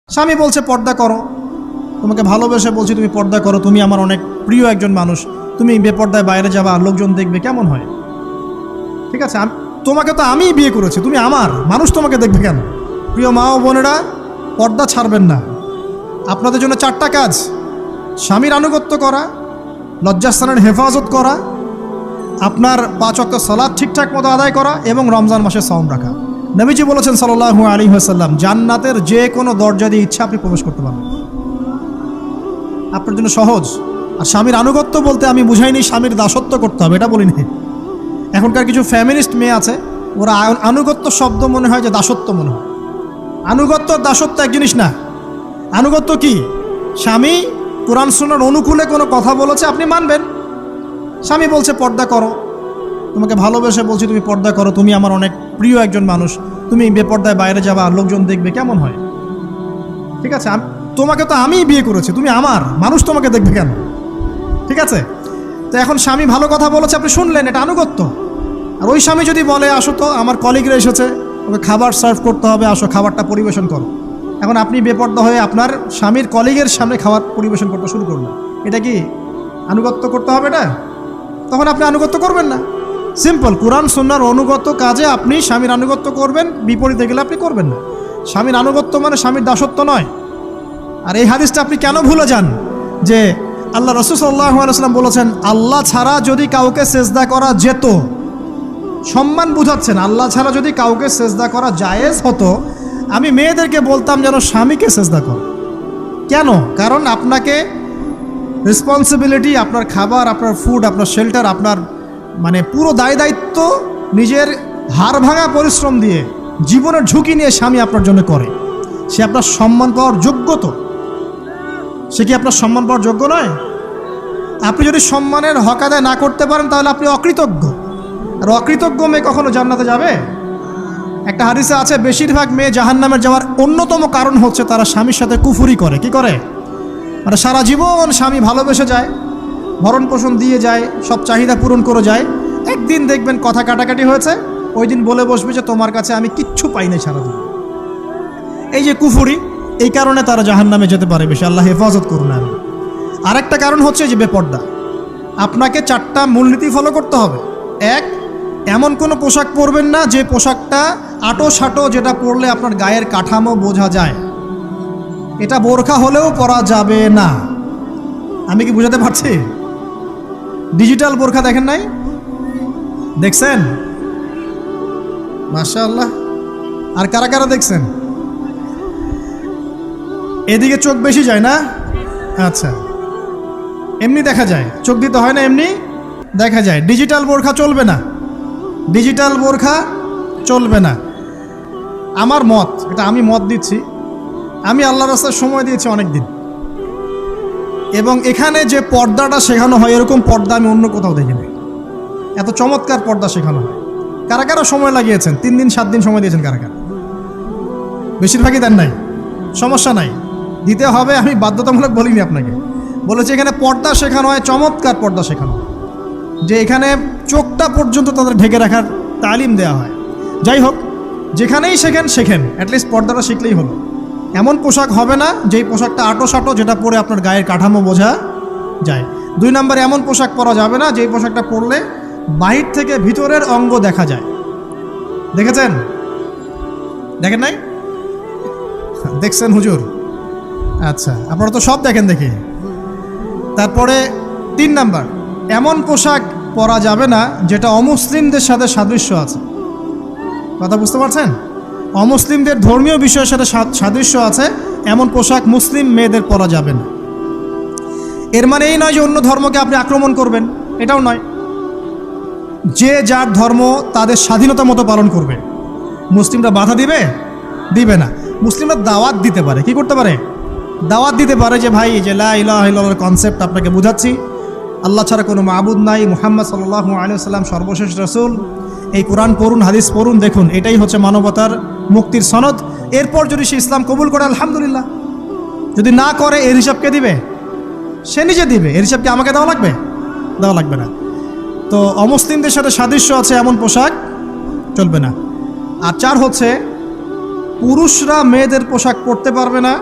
স্বামী বলছে পর্দা করো, তোমাকে ভালোবেসে বলছি তুমি পর্দা করো, তুমি আমার অনেক প্রিয় একজন মানুষ, তুমি বেপর্দায় বাইরে যাবা, লোকজন দেখবে, কেমন হয়? ঠিক আছে, তোমাকে তো আমিই বিয়ে করেছি, তুমি আমার মানুষ, তোমাকে দেখবে কেন? প্রিয় মা ও বোনেরা, পর্দা ছাড়বেন না। আপনাদের জন্য 4টা কাজ: স্বামীর আনুগত্য করা, লজ্জাস্থানের হেফাজত করা, আপনার 5 ওয়াক্ত সালাত ঠিকঠাক মতো আদায় করা এবং রমজান মাসে সওম রাখা। নবীজি বলেছেন সাল্লাল্লাহু আলাইহি ওয়াসাল্লাম, জান্নাতের যে কোনো দরজা দিয়ে ইচ্ছা আপনি প্রবেশ করতে পারবেন। আপনার জন্য সহজ। আর স্বামীর আনুগত্য বলতে আমি বুঝাইনি স্বামীর দাসত্ব করতে হবে, এটা বলিনি। এখনকার কিছু ফ্যামিলিস্ট মেয়ে আছে, ওরা আনুগত্য শব্দ মনে হয় যে দাসত্ব মনে হয়। আনুগত্য দাসত্ব এক জিনিস না। আনুগত্য কি? স্বামী কোরআন সুন্নাহর অনুকূলে কোনো কথা বলেছে, আপনি মানবেন। স্বামী বলছে পর্দা করো, তোমাকে ভালোবেসে বলছি তুমি পর্দা করো, তুমি আমার অনেক প্রিয় একজন মানুষ, তুমি বেপর্দায় বাইরে যাবা, লোকজন দেখবে, কেমন হয়? ঠিক আছে, তোমাকে তো আমিই বিয়ে করেছি, তুমি আমার মানুষ, তোমাকে দেখবে কেন? ঠিক আছে, তো এখন স্বামী ভালো কথা বলেছে, আপনি শুনলেন, এটা আনুগত্য। আর ওই স্বামী যদি বলে আসো তো আমার কলিগরা এসেছে, ওকে খাবার সার্ভ করতে হবে, আসো খাবারটা পরিবেশন করো, এখন আপনি বেপর্দা হয়ে আপনার স্বামীর কলিগের সামনে খাবার পরিবেশন করতে শুরু করলেন, এটা কি আনুগত্য করতে হবে? এটা তখন আপনি আনুগত্য করবেন না। সিম্পল, কোরআন সুন্নাহর অনুগত কাজে আপনি স্বামীর আনুগত্য করবেন, বিপরীতে গেলে আপনি করবেন না। স্বামীর আনুগত্য মানে স্বামীর দাসত্ব নয়। আর এই হাদিসটা আপনি কেন ভুলে যান যে আল্লাহ রাসূল সাল্লাল্লাহু আলাইহি ওয়াসাল্লাম বলেছেন, আল্লাহ ছাড়া যদি কাউকে সেজদা করা যেত, সম্মান বুঝাচ্ছেন, আল্লাহ ছাড়া যদি কাউকে সেজদা করা জায়েজ হতো, আমি মেয়েদেরকে বলতাম যেন স্বামীকে সেজদা করো। কেন? কারণ আপনাকে রেসপন্সিবিলিটি, আপনার খাবার, আপনার ফুড, আপনার শেল্টার, আপনার মানে পুরো দায়িত্ব নিজের হাড় ভাঙা পরিশ্রম দিয়ে, জীবনের ঝুঁকি নিয়ে স্বামী আপনার জন্য করে। সে আপনার সম্মান পাওয়ার যোগ্য তো? সে কি আপনার সম্মান পাওয়ার যোগ্য নয়? আপনি যদি সম্মানের হক আদায় না করতে পারেন তাহলে আপনি অকৃতজ্ঞ। আর অকৃতজ্ঞ মেয়ে কখনো জান্নাতে যাবে? একটা হাদিসে আছে, বেশিরভাগ মেয়ে জাহান্নামের যাওয়ার অন্যতম কারণ হচ্ছে তারা স্বামীর সাথে কুফরি করে। কি করে? মানে সারা জীবন স্বামী ভালোবেসে যায়, ভরণ পোষণ দিয়ে যায়, সব চাহিদা পূরণ করে যায়, একদিন দেখবেন কথা কাটাকাটি হয়েছে, ওই দিন বলে বসবে যে তোমার কাছে আমি কিচ্ছু পাই নাই সারাদিন। এই যে কুফরি, এই কারণে তারা জাহান্নামে যেতে পারে বেশি। আল্লাহ হেফাজত করুন। আমি আরেকটা কারণ হচ্ছে যে বেপর্দা। আপনাকে 4টা মূলনীতি ফলো করতে হবে। 1, এমন কোনো পোশাক পরবেন না যে পোশাকটা আটো সাটো, যেটা পরলে আপনার গায়ের কাঠামো বোঝা যায়। এটা বোরখা হলেও পরা যাবে না। আমি কি বুঝাতে পারছি? ডিজিটাল বোরখা দেখেন নাই? দেখছেন? মাশাআল্লাহ। আর কারা কারা দেখছেন? এদিকে চোখ বেশি যায় না? আচ্ছা, এমনি দেখা যায়, চোখ দিতে হয় না, এমনি দেখা যায়। ডিজিটাল বোরখা চলবে না, ডিজিটাল বোরখা চলবে না। আমার মত, এটা আমি মত দিচ্ছি, আমি আল্লাহর রাস্তায় সময় দিয়েছি অনেক দিন, এবং এখানে যে পর্দাটা শেখানো হয় এরকম পর্দা আমি অন্য কোথাও দেখিনি। এত চমৎকার পর্দা শেখানো হয়। কারা কারা সময় লাগিয়েছেন? 3 দিন 7 দিন সময় দিয়েছেন কারা কারা? বেশিরভাগই দেন নাই। সমস্যা নাই, দিতে হবে, আমি বাধ্যতামূলক বলিনি আপনাকে। বলেছি এখানে পর্দা শেখানো হয়, চমৎকার পর্দা শেখানো হয়, যে এখানে চোখটা পর্যন্ত তাদের ঢেকে রাখার তালিম দেওয়া হয়। যাই হোক, যেখানেই শেখেন, অ্যাটলিস্ট পর্দাটা শিখলেই হলো। এমন পোশাক হবে না যেই পোশাকটা আটো সাটো, যেটা পরে আপনার গায়ের কাঠামো বোঝা যায়। 2 নম্বরে এমন পোশাক পরা যাবে না যেই পোশাকটা পরলে বাহির থেকে ভিতরের অঙ্গ দেখা যায়। দেখেছেন? দেখেন নাই? দেখছেন হুজুর? আচ্ছা, আপনারা তো সব দেখেন দেখি। তারপরে 3 নাম্বার, এমন পোশাক পরা যাবে না যেটা অমুসলিমদের সাথে সাদৃশ্য আছে। কথা বুঝতে পারছেন? অমুসলিমদের ধর্মীয় বিষয়ের সাথে সাদৃশ্য আছে এমন পোশাক মুসলিম মেয়েদের পরা যাবে না। এর মানে এই নয় যে অন্য ধর্মকে আপনি আক্রমণ করবেন, এটাও নয়। যে যার ধর্ম তাদের স্বাধীনতা মতো পালন করবে। মুসলিমরা বাধা দিবে? দিবে না। মুসলিমরা দাওয়াত দিতে পারে। কি করতে পারে? দাওয়াত দিতে পারে যে ভাই, যে লা ইলাহা ইল্লাল্লাহর কনসেপ্ট আপনাকে বুঝাচ্ছি, আল্লাহ ছাড়া কোনো মাবুদ নাই, মুহাম্মদ সাল্লাল্লাহু আলাইহি ওয়াসাল্লাম সর্বশেষ রাসূল, এই কোরআন পড়ুন, হাদিস পড়ুন, দেখুন এটাই হচ্ছে মানবতার মুক্তির সনদ। এরপর যদি সে ইসলাম কবুল করে আলহামদুলিল্লাহ, যদি না করে এর হিসাব কে দিবে? সে নিজে দিবে। এর হিসাব কি আমাকে দেওয়া লাগবে? দেওয়া লাগবে না। তো অমুসলিমদের সাথে সাদৃশ্য আছে এমন পোশাক চলবে না। আর 4 হচ্ছে, পুরুষরা মেয়েদের পোশাক পরতে পারবে না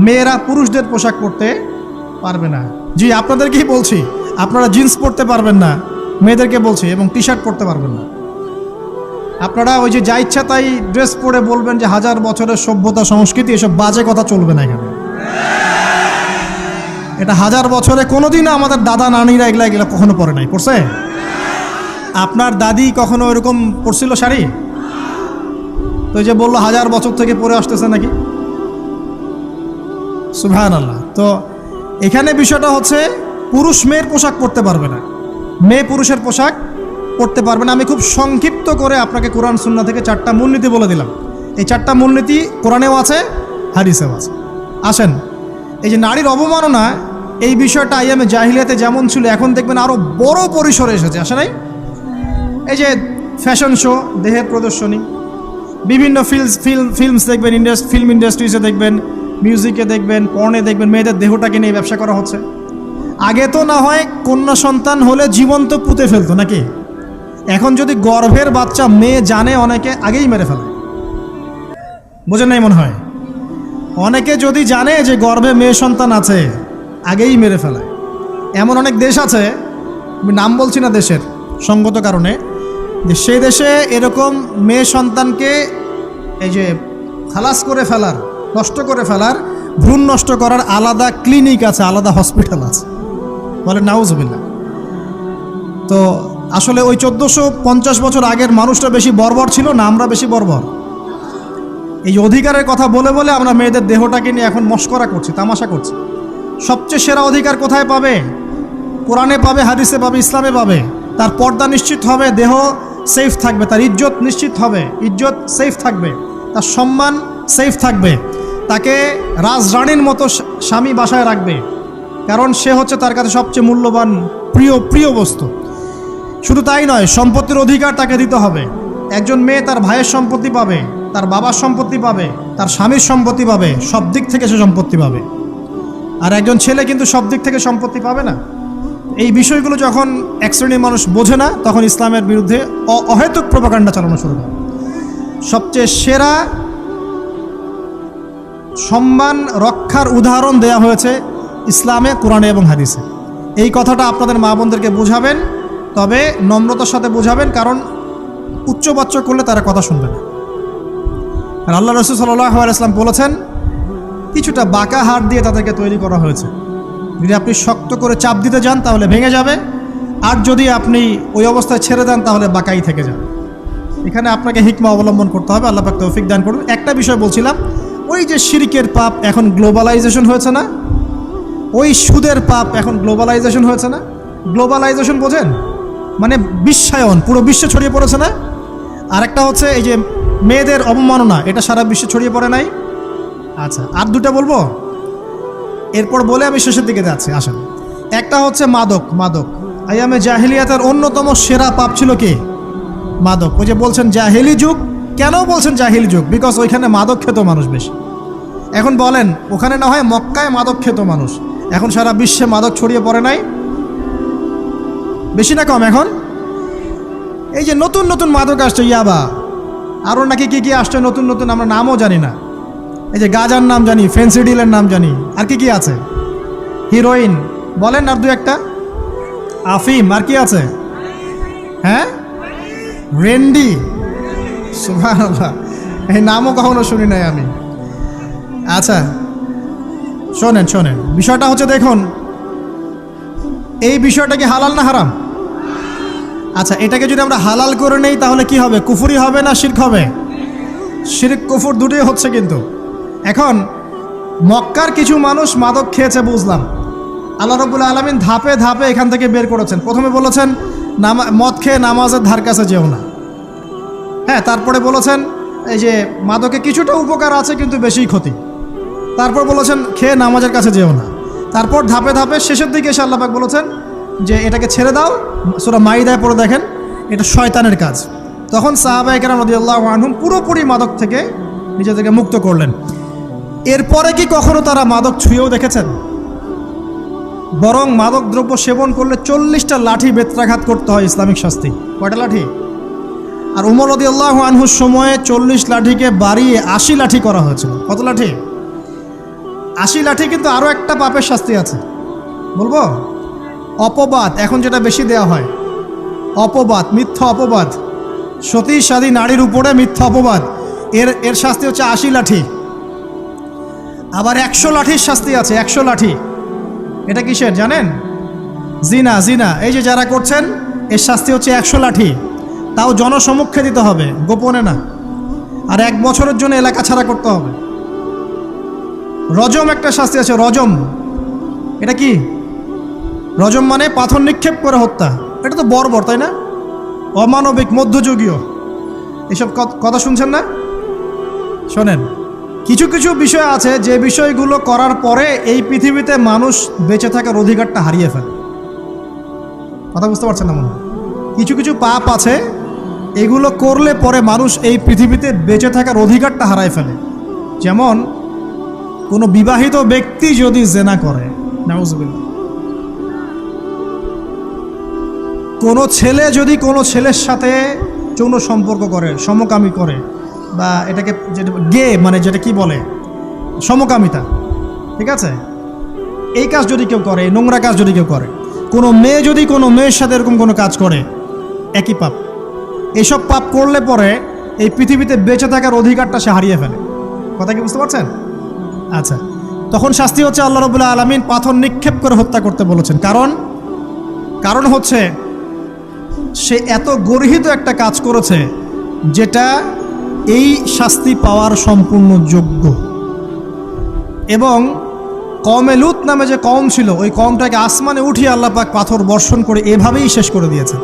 মেয়েরা পুরুষদের পোশাক পরতে পারবে না। জি, আপনাদেরকেই বলছি, আপনারা জিন্স পরতে পারবেন না, মেয়েদেরকে বলছি, এবং টি শার্ট পরতে পারবেন না। আপনারা ওই যে যা ইচ্ছা তাই ড্রেস পরে বলবেন যে হাজার বছরের সভ্যতা সংস্কৃতি, এসব বাজে কথা চলবে না এখানে। এটা হাজার বছরে কোনোদিনও আমাদের দাদা নানিরা এগুলা এগুলা কখনো পরে নাই। পড়ছে? আপনার দাদি কখনো এরকম পরছিল শাড়ি? তো যে বললো হাজার বছর থেকে পরে আসতেছে নাকি। সুবহানাল্লাহ। তো এখানে বিষয়টা হচ্ছে পুরুষ মেয়ের পোশাক পরতে পারবে না, মেয়ে পুরুষের পোশাক পরতে পারবে না। আমি খুব সংক্ষিপ্ত করে আপনাকে কোরআন সুন্নাহ থেকে 4টা মূলনীতি বলে দিলাম। এই 4টা মূলনীতি কোরআনেও আছে, হাদিসেও আছে। আসেন, এই যে নারীর অবমাননা, এই বিষয়টা আইয়ামে জাহিলিয়াতে যেমন ছিল, এখন দেখবেন আরও বড় পরিসরে এসেছে। আসে নাই? এই যে ফ্যাশন শো, দেহের প্রদর্শনী, বিভিন্ন ফিল্মস দেখবেন, ফিল্ম ইন্ডাস্ট্রিজে দেখবেন, মিউজিকে দেখবেন, পর্নে দেখবেন, মেয়েদের দেহটাকে নিয়ে ব্যবসা করা হচ্ছে। আগে তো না হয় কন্যা সন্তান হলে জীবন্ত পুঁতে ফেলতো নাকি, এখন যদি গর্ভের বাচ্চা মেয়ে জানে, অনেকে আগেই মেরে ফেলে। বোঝেন নাই মনে হয়? অনেকে যদি জানে যে গর্ভে মেয়ে সন্তান আছে, আগেই মেরে ফেলে। এমন অনেক দেশ আছে, আমি নাম বলছি না দেশের সঙ্গত কারণে, যে সেই দেশে এরকম মেয়ে সন্তানকে এই যে খালাস করে ফেলার, নষ্ট করে ফেলার, ভ্রূণ নষ্ট করার আলাদা ক্লিনিক আছে, আলাদা হসপিটাল আছে। বলে নাউজুবিল্লাহ। তো আসলে ওই 1450 বছর আগের মানুষটা বেশি বর্বর ছিল না আমরা বেশি বর্বর? এই অধিকারের কথা বলে বলে আমরা মেয়েদের দেহটাকে নিয়ে এখন মস্করা করছি, তামাশা করছি। সবচেয়ে সেরা অধিকার কোথায় পাবে? কোরআনে পাবে, হাদিসে পাবে, ইসলামে পাবে। তার পর্দা নিশ্চিত হবে, দেহ সেফ থাকবে, তার ইজ্জত নিশ্চিত হবে, ইজ্জত সেফ থাকবে, তার সম্মান সেফ থাকবে, তাকে রাজরানীর মতো স্বামী বাসায় রাখবে, কারণ সে হচ্ছে তার কাছে সবচেয়ে মূল্যবান প্রিয় বস্তু। শুধু তাই নয়, সম্পত্তির অধিকার তাকে দিতে হবে। একজন মেয়ে তার ভাইয়ের সম্পত্তি পাবে, তার বাবার সম্পত্তি পাবে, তার স্বামীর সম্পত্তি পাবে, সব দিক থেকে সে সম্পত্তি পাবে। আর একজন ছেলে কিন্তু সব দিক থেকে সম্পত্তি পাবে না। এই বিষয়গুলো যখন এক শ্রেণীর মানুষ বোঝে না, তখন ইসলামের বিরুদ্ধে অহেতুক প্রোপাগান্ডা চালানো শুরু করে। সবচেয়ে সেরা সম্মান রক্ষার উদাহরণ দেয়া হয়েছে ইসলামে, কোরআনে এবং হাদিসে। এই কথাটা আপনাদের মা বোনদেরকে বোঝাবেন, তবে নম্রতার সাথে বোঝাবেন, কারণ উচ্চবাচ্য করলে তারা কথা শুনবে না। আর আল্লাহ রাসূল সাল্লাল্লাহু আলাইহি ওয়াসাল্লাম বলেছেন, কিছুটা বাঁকা হাড় দিয়ে তাদেরকে তৈরি করা হয়েছে। যদি আপনি শক্ত করে চাপ দিতে যান তাহলে ভেঙে যাবে, আর যদি আপনি ওই অবস্থায় ছেড়ে দেন তাহলে বাঁকাই থেকে যাবে। এখানে আপনাকে হিকমা অবলম্বন করতে হবে। আল্লাহ পাক তৌফিক দান করুন। একটা বিষয় বলছিলাম, ওই যে শিরকের পাপ এখন গ্লোবালাইজেশন হয়েছে না, ওই সুদের পাপ এখন গ্লোবালাইজেশন হয়েছে না। গ্লোবালাইজেশন বোঝেন? মানে বিশ্বায়ন, পুরো বিশ্বে ছড়িয়ে পড়েছে না। আর একটা হচ্ছে এই যে মেয়েদের অবমাননা, এটা সারা বিশ্বে ছড়িয়ে পড়ে নাই। আচ্ছা, আর দুটা বলবো, এরপর বলে আমি শেষের দিকে যাচ্ছি। আসেন, একটা হচ্ছে মাদক। আইয়ামে জাহিলিয়াতের অন্যতম সেরা পাপ ছিল কি? মাদক। ওই যে বলছেন জাহিলি যুগ, কেন বলছেন জাহিলি যুগ? বিকজ ওইখানে মাদক খেত মানুষ বেশি। এখন বলেন, ওখানে না হয় মক্কায় মাদক খেত মানুষ, এখন সারা বিশ্বে মাদক ছড়িয়ে পড়ে নাই? বেশি না কম? এখন এই যে নতুন নতুন মাদক আসছে, ইয়াবা, আরও নাকি কি আসছে নতুন নতুন, আমরা নামও জানি না। এই যে গাজার নাম জানি, ফেন্সিডিলের নাম জানি, আর কি আছে, হিরোইন বলেন, আর দু একটা, আফিম, আর কি আছে? হ্যাঁ, রেন্ডি। সুবহানাল্লাহ, এই নামও কখনো শুনি নাই আমি। আচ্ছা শোনেন, বিষয়টা হচ্ছে, দেখুন, এই বিষয়টা কি হালাল না হারাম? আচ্ছা, এটাকে যদি আমরা হালাল করে নেই তাহলে কি হবে? কুফরি হবে না শিরক হবে? শিরক কুফর দুটোই হচ্ছে। কিন্তু এখন মক্কার কিছু মানুষ মাদক খেয়েছে বুঝলাম, আল্লাহ রাব্বুল আলামিন ধাপে ধাপে এখান থেকে বের করেছেন। প্রথমে বলেছেন মদ খেয়ে নামাজের ধার কাছে যেও না। হ্যাঁ, তারপরে বলেছেন এই যে মাদকে কিছুটা উপকার আছে কিন্তু বেশি ক্ষতি। তারপর বলেছেন খেয়ে নামাজের কাছে যেও না। তারপর ধাপে ধাপে শেষের দিকে এসে আল্লাহ পাক বলেছেন যে এটাকে ছেড়ে দাও। সূরা মাইদায় পড়ে দেখেন, এটা শয়তানের কাজ। তখন সাহাবায়ে কেরাম রাদিয়াল্লাহু আনহুম পুরোপুরি মাদক থেকে নিজেদেরকে মুক্ত করলেন। এরপরে কি কখনো তারা মাদক ছুঁয়েও দেখেছেন? বরং মাদক দ্রব্য সেবন করলে 40টা লাঠি বেত্রাঘাত করতে হয়, ইসলামিক শাস্তি। কয়টা লাঠি? আর উমর রাদিয়াল্লাহু আনহুর সময়ে 40 লাঠিকে বাড়িয়ে 80 লাঠি করা হয়েছিল। কত লাঠি? 80 লাঠি কিন্তু আরও একটা পাপের শাস্তি আছে, বলবো? অপবাদ, এখন যেটা বেশি দেওয়া হয়, অপবাদ, মিথ্যা অপবাদ, সতী সাদী নারীর উপরে মিথ্যা অপবাদ, এর শাস্তি হচ্ছে 80 লাঠি। আবার 100 লাঠির শাস্তি আছে, 100 লাঠি। এটা কিসের জানেন? জিনা, জিনা। এই যে যারা করছেন, এর শাস্তি হচ্ছে 100 লাঠি, তাও জনসমক্ষে দিতে হবে, গোপনে না। আর 1 বছরের জন্য এলাকা ছাড়া করতে হবে। রজম একটা শাস্তি আছে, রজম। এটা কি? রজম মানে পাথর নিক্ষেপ করে হত্যা। এটা তো বর্বর, তাই না? অমানবিক, মধ্যযুগীয়। এসব কথা শুনছেন না? শোনেন, কিছু কিছু বিষয় আছে যে বিষয়গুলো করার পরে এই পৃথিবীতে মানুষ বেঁচে থাকার অধিকারটা হারিয়ে ফেলে। কথা বুঝতে পারছেন না মনে হয়? কিছু কিছু পাপ আছে, এগুলো করলে পরে মানুষ এই পৃথিবীতে বেঁচে থাকার অধিকারটা হারায় ফেলে। যেমন কোনো বিবাহিত ব্যক্তি যদি জেনা করে, নাউজুবিল্লাহ, কোনো ছেলে যদি কোনো ছেলের সাথে যৌন সম্পর্ক করে, সমকামী করে, বা এটাকে যেটা গে মানে যেটা কি বলে, সমকামিতা, ঠিক আছে, এই কাজ যদি কেউ করে, নোংরা কাজ যদি কেউ করে, কোনো মেয়ে যদি কোনো মেয়ের সাথে এরকম কোনো কাজ করে, একই পাপ। এইসব পাপ করলে পরে এই পৃথিবীতে বেঁচে থাকার অধিকারটা সে হারিয়ে ফেলে। কথা কি বুঝতে পারছেন? আচ্ছা, তখন শাস্তি হচ্ছে আল্লাহ রাব্বুল আলামিন পাথর নিক্ষেপ করে হত্যা করতে বলেছেন। কারণ হচ্ছে সে এত গর্হিত একটা কাজ করেছে যেটা এই শাস্তি পাওয়ার সম্পূর্ণ যোগ্য। এবং কওমে লূত নামে যে কওম ছিল, ওই কওমটাকে আসমানে উঠিয়ে আল্লাহ পাক পাথর বর্ষণ করে এভাবেই শেষ করে দিয়েছে।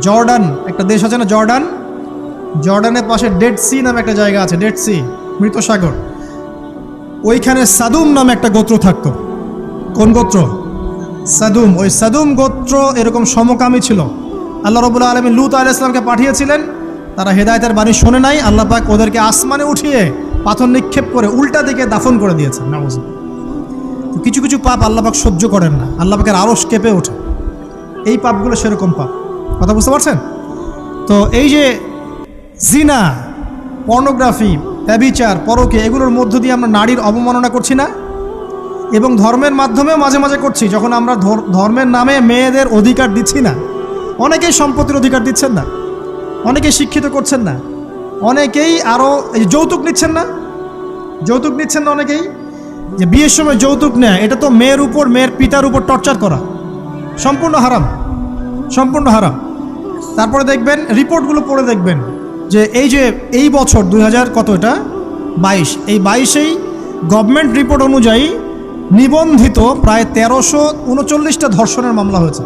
জর্ডান একটা দেশ আছে না, জর্ডানের পাশে ডেড সি নামে একটা জায়গা আছে, ডেড সি, মৃত সাগর। ওইখানে সাদুম নামে একটা গোত্র থাকতো। কোন গোত্র? সাদুম। ওই সাদুম গোত্র এরকম সমকামী ছিল। আল্লাহ রাব্বুল আলামিন লূত আলাইহিস সালামকে পাঠিয়েছিলেন, তারা হেদায়েতের বাণী শোনে নাই। আল্লাহ পাক ওদেরকে আসমানে উঠিয়ে পাথর নিক্ষেপ করে উল্টা দিকে দাফন করে দিয়েছেন। নাউজুবিল্লাহ। তো কিছু কিছু পাপ আল্লাহ পাক সহ্য করেন না, আল্লাহ পাকের আরশ কেঁপে ওঠে। এই পাপগুলো সেরকম পাপ। কথা বুঝতে পারছেন? তো এই যে জিনা, পর্নোগ্রাফি, ব্যভিচার, পরকে, এগুলোর মধ্য দিয়ে আমরা নারীর অবমাননা করছি না? এবং ধর্মের মাধ্যমেও মাঝে মাঝে করছি, যখন আমরা ধর্মের নামে মেয়েদের অধিকার দিচ্ছি না। অনেকেই সম্পত্তির অধিকার দিচ্ছেন না, অনেকেই শিক্ষিত করছেন না, অনেকেই আরও যৌতুক নিচ্ছেন না, অনেকেই যে বিয়ের সময় যৌতুক নেয়, এটা তো মেয়ের উপর, মেয়ের পিতার উপর টর্চার করা, সম্পূর্ণ হারাম, সম্পূর্ণ হারাম। তারপরে দেখবেন, রিপোর্টগুলো পড়ে দেখবেন যে এই বছর 2000 কত, এটা 22, এই 22-এই গভর্নমেন্ট রিপোর্ট অনুযায়ী নিবন্ধিত প্রায় 1339টা ধর্ষণের মামলা হয়েছে।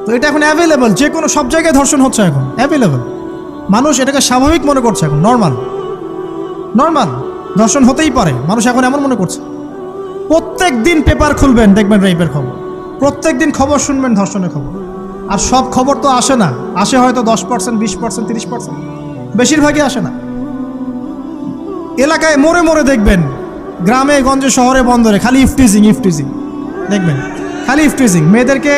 তো এটা এখন অ্যাভেলেবল, যে কোনো সব জায়গায় ধর্ষণ হচ্ছে, এখন অ্যাভেলেবল। মানুষ এটাকে স্বাভাবিক মনে করছে, এখন নর্মাল ধর্ষণ হতেই পারে, মানুষ এখন এমন মনে করছে। প্রত্যেক দিন পেপার খুলবেন, দেখবেন রেপের খবর, প্রত্যেক দিন খবর শুনবেন ধর্ষণের খবর। আর সব খবর তো আসে না, আসে হয়তো 10%, 20%, 30%, বেশিরভাগই আসে না। এলাকায় মোড়ে মোড়ে দেখবেন, গ্রামে গঞ্জে শহরে বন্দরে খালি ইফটিজিং দেখবেন, খালি ইফটিজিং। মেয়েদেরকে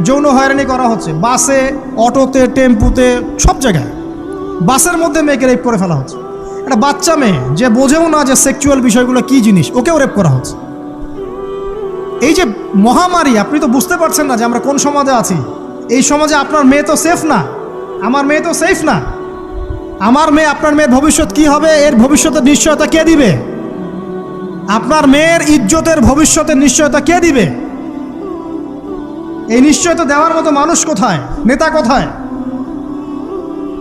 যৌন হয়রানি করা হচ্ছে, বাসে, অটোতে, টেম্পুতে, সব জায়গায়। বাসের মধ্যে মেয়েকে রেপ করে ফেলা হচ্ছে। একটা বাচ্চা মেয়ে যে বোঝেও না যে সেক্সুয়াল বিষয়গুলো কি জিনিস, ওকেও রেপ করা হচ্ছে। এই যে মহামারী, আপনি তো বুঝতে পারছেন না যে আমরা কোন সমাজে আছি। এই সমাজে আপনার মেয়ে তো সেফ না, আমার মেয়ে তো সেফ না। আমার মেয়ে, আপনার মেয়ের ভবিষ্যৎ কি হবে, এর ভবিষ্যতের নিশ্চয়তা কে দিবে? আপনার মেয়ের ইজ্জতের ভবিষ্যতের নিশ্চয়তা কে দিবে? এই নিশ্চয়তা দেওয়ার মতো মানুষ কোথায়, নেতা কোথায়?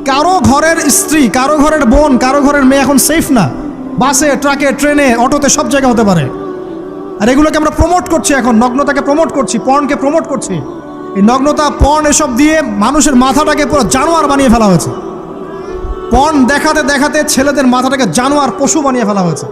কারো ঘরের স্ত্রী, কারো ঘরের বোন, কারো ঘরের মেয়ে এখন সেফ না। বাসে, ট্রাকে, ট্রেনে, অটোতে, সব জায়গায় হতে পারে। আর এগুলোকে আমরা প্রমোট করছি, এখন নগ্নতাকে প্রমোট করছি, পর্নকে প্রমোট করছি। এই নগ্নতা, পর্ন, এসব দিয়ে মানুষের মাথাটাকে পুরো জানোয়ার বানিয়ে ফেলা হয়েছে। পর্ন দেখাতে দেখাতে ছেলেদের মাথাটাকে জানোয়ার, পশু বানিয়ে ফেলা হয়েছে।